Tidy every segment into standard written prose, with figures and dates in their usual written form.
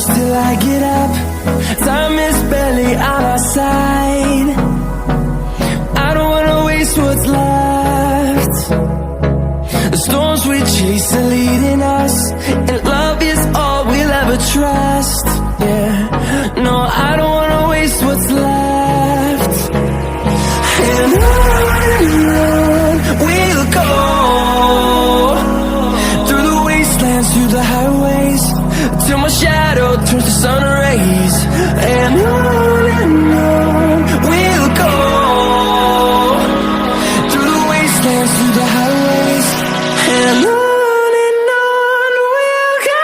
close till I get up. Time is barely on our side. I don't wanna waste what's left. The storms we chase are leading us, and love is all we'll ever trust. Yeah, no, I don't wanna waste what's left. And on we'll go, through the wastelands, through the highways, till my shadow turns to sun rays. And on we'll go, through the wastelands, through the highways, and on we'll go.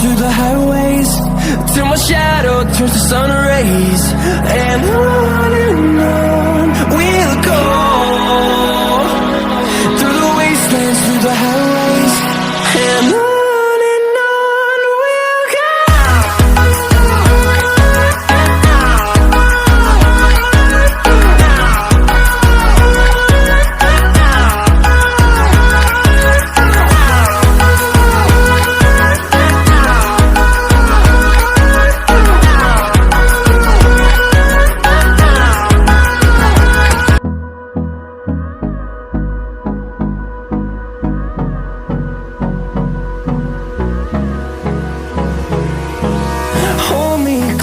Through the highways, till my shadow turns to sun rays. And on we'll go, through the wastelands, through the highways, and on we'll go.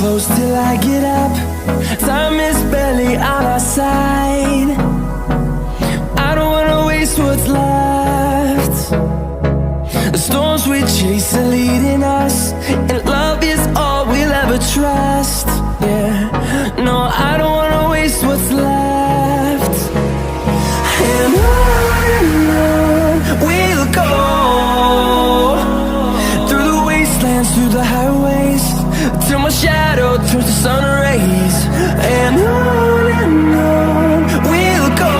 Close till I get up. Time is barely on our side. I don't wanna waste what's left. The storms we chase are leading us, and love is all we'll ever trust. Yeah, no, I don't wanna waste what's left. And on we'll go, through the wastelands, through the highways, till my shadow turns to sun rays. And on we'll go,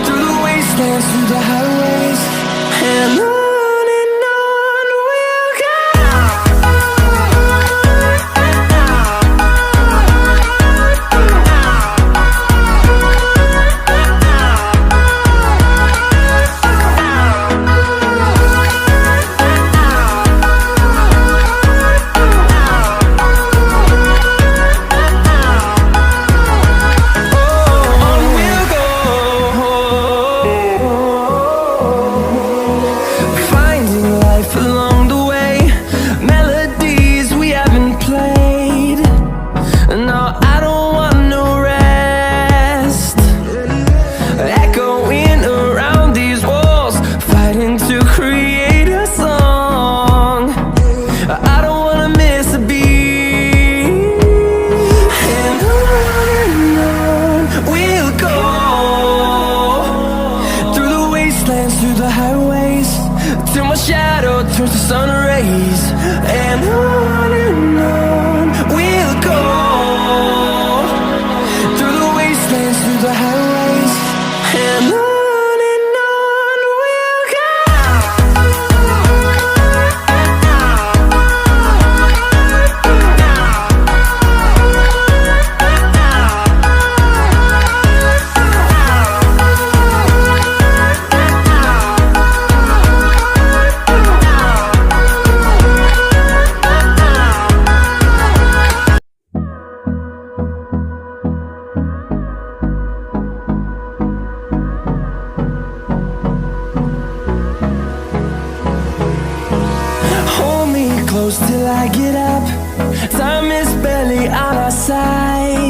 through the wastelands, through the highways, and on we'll go. Through the highways, till my shadow turns to sun rays. And on we'll go, through the wastelands, through the highways, and on we'll go. close till I get up. Time is barely on our side.